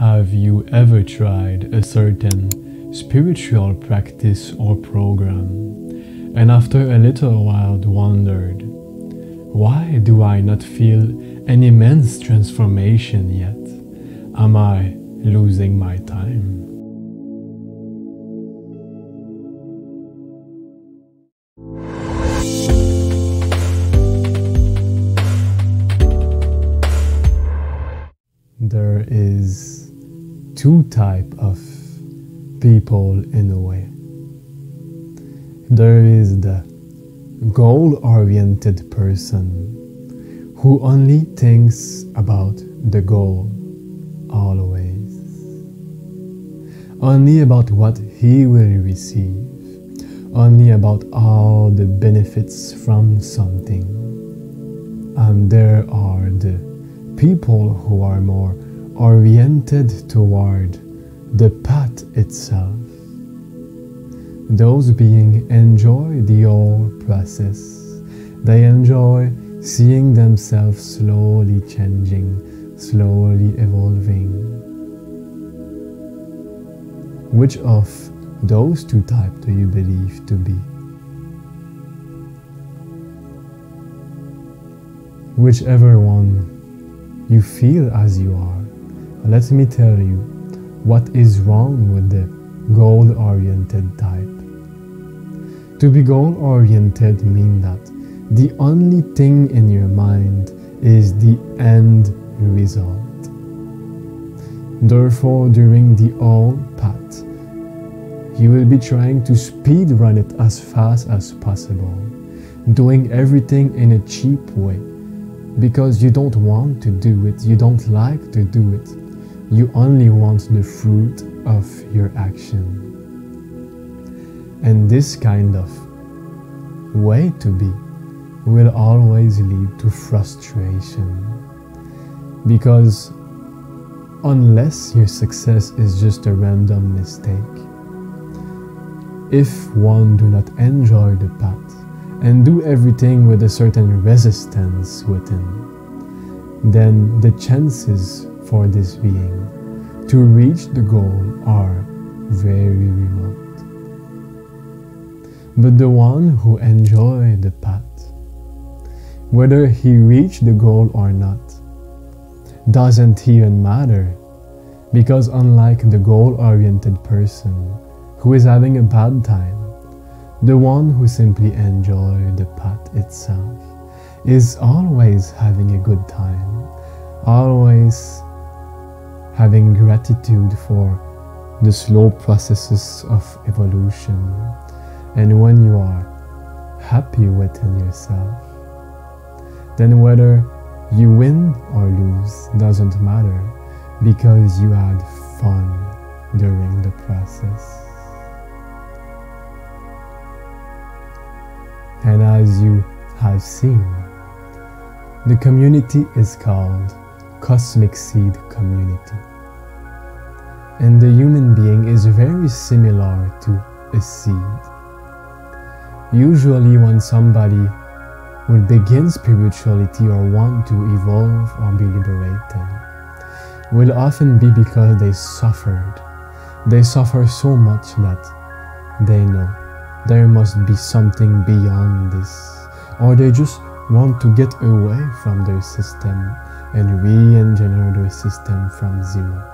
Have you ever tried a certain spiritual practice or program, and after a little while wondered, why do I not feel an immense transformation yet? Am I losing my time? There is two types of people in a way. There is the goal-oriented person who only thinks about the goal always, only about what he will receive, only about all the benefits from something. And there are the people who are more oriented toward the path itself. Those beings enjoy the whole process. They enjoy seeing themselves slowly changing, slowly evolving. Which of those two types do you believe to be? Whichever one you feel as you are, let me tell you what is wrong with the goal-oriented type. To be goal-oriented means that the only thing in your mind is the end result. Therefore, during the whole path, you will be trying to speed run it as fast as possible, doing everything in a cheap way, because you don't want to do it, you don't like to do it. You only want the fruit of your action. And this kind of way to be will always lead to frustration. Because unless your success is just a random mistake, if one do not enjoy the path and do everything with a certain resistance within, then the chances for this being to reach the goal are very remote. But the one who enjoys the path, whether he reached the goal or not, doesn't even matter, because unlike the goal-oriented person who is having a bad time, the one who simply enjoys the path itself is always having a good time, always having gratitude for the slow processes of evolution. And when you are happy within yourself, then whether you win or lose doesn't matter, because you had fun during the process. And as you have seen, the community is called Cosmic Seed Community. And the human being is very similar to a seed. Usually when somebody will begin spirituality or want to evolve or be liberated, will often be because they suffered. They suffer so much that they know there must be something beyond this, or they just want to get away from their system and re-engineer their system from zero.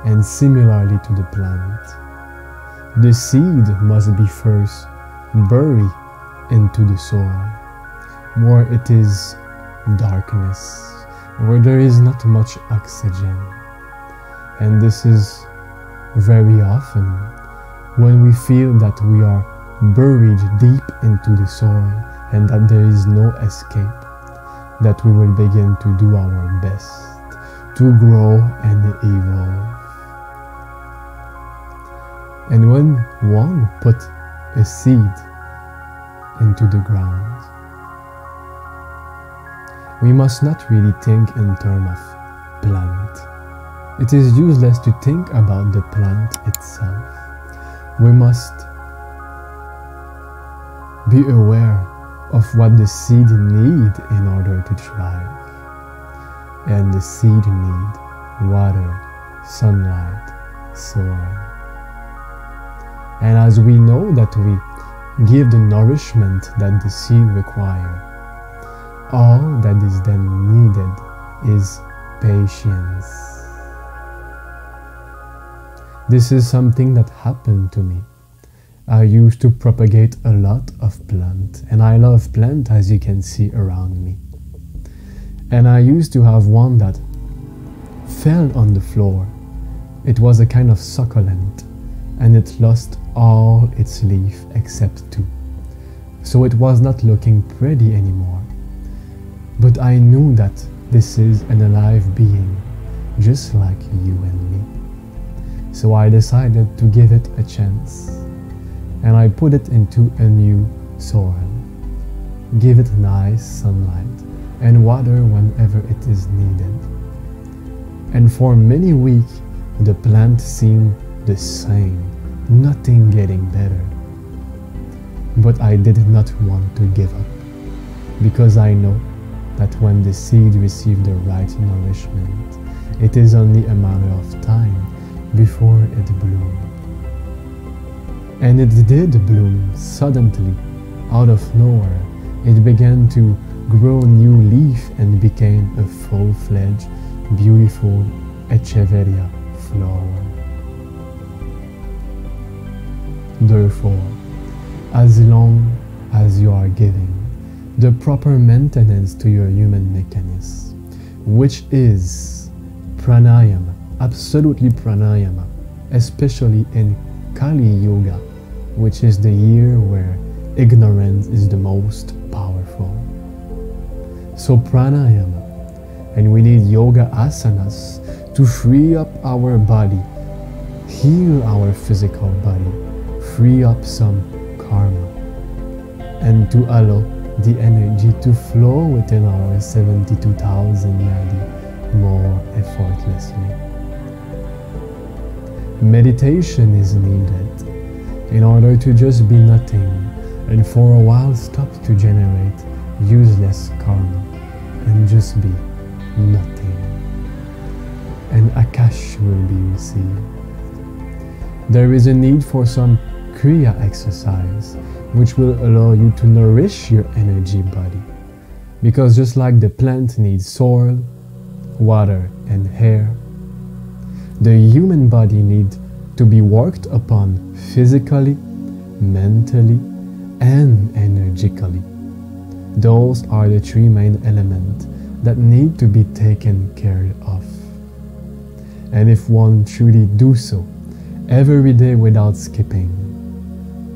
And similarly to the plant, the seed must be first buried into the soil, where it is darkness, where there is not much oxygen. And this is very often when we feel that we are buried deep into the soil and that there is no escape, that we will begin to do our best to grow and evolve. And when one put a seed into the ground, we must not really think in terms of plant. It is useless to think about the plant itself. We must be aware of what the seed needs in order to thrive. And the seed needs water, sunlight, soil. And as we know that we give the nourishment that the seed requires, all that is then needed is patience. This is something that happened to me. I used to propagate a lot of plant, and I love plant, as you can see around me. And I used to have one that fell on the floor. It was a kind of succulent, and it lost all its leaf except two. So it was not looking pretty anymore. But I knew that this is an alive being, just like you and me. So I decided to give it a chance, and I put it into a new soil. Give it nice sunlight and water whenever it is needed. And for many weeks, the plant seemed the same, nothing getting better. But I did not want to give up, because I know that when the seed receives the right nourishment, it is only a matter of time before it blooms. And it did bloom suddenly, out of nowhere. It began to grow new leaf and became a full-fledged, beautiful echeveria flower. Therefore, as long as you are giving the proper maintenance to your human mechanism, which is pranayama, absolutely pranayama, especially in Kali Yoga, which is the year where ignorance is the most powerful. So pranayama, and we need yoga asanas to free up our body, heal our physical body, free up some karma, and to allow the energy to flow within our 72,000 nadi more effortlessly. Meditation is needed in order to just be nothing and for a while stop to generate useless karma and just be nothing. And Akash will be received. There is a need for some Kriya exercise which will allow you to nourish your energy body. Because just like the plant needs soil, water and air, the human body needs to be worked upon physically, mentally and energetically. Those are the three main elements that need to be taken care of. And if one truly do so every day without skipping,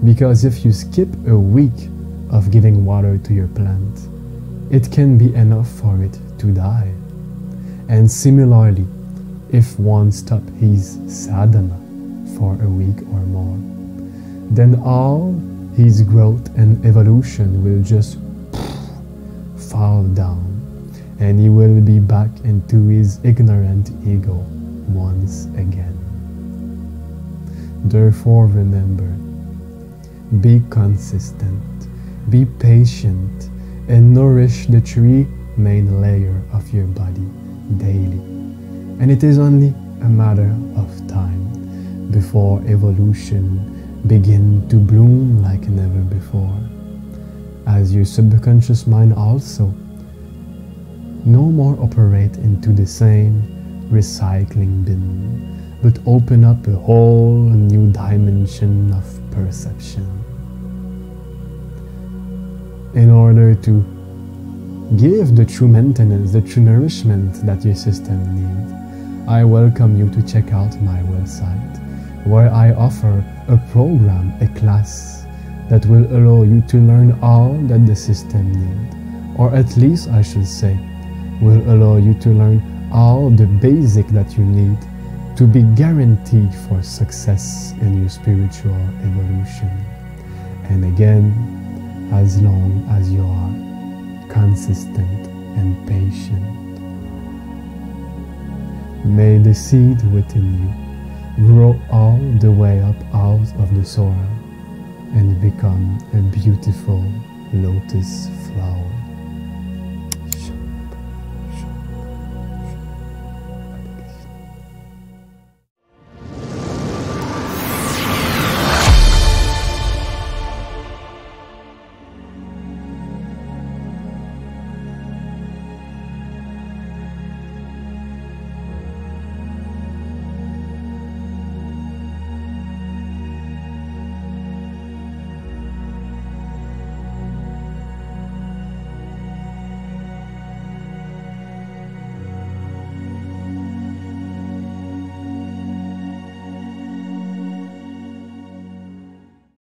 because if you skip a week of giving water to your plant, it can be enough for it to die. And similarly, if one stops his sadhana for a week or more, then all his growth and evolution will just fall down, and he will be back into his ignorant ego once again. Therefore, remember, be consistent, be patient, and nourish the three main layers of your body daily. And it is only a matter of time before evolution begins to bloom like never before. As your subconscious mind also no more operate into the same recycling bin, but open up a whole new dimension of perception. In order to give the true maintenance, the true nourishment that your system needs, I welcome you to check out my website, where I offer a program, a class, that will allow you to learn all that the system needs, or at least I should say, will allow you to learn all the basic that you need to be guaranteed for success in your spiritual evolution. And again, as long as you are consistent and patient. May the seed within you grow all the way up out of the soil and become a beautiful lotus flower.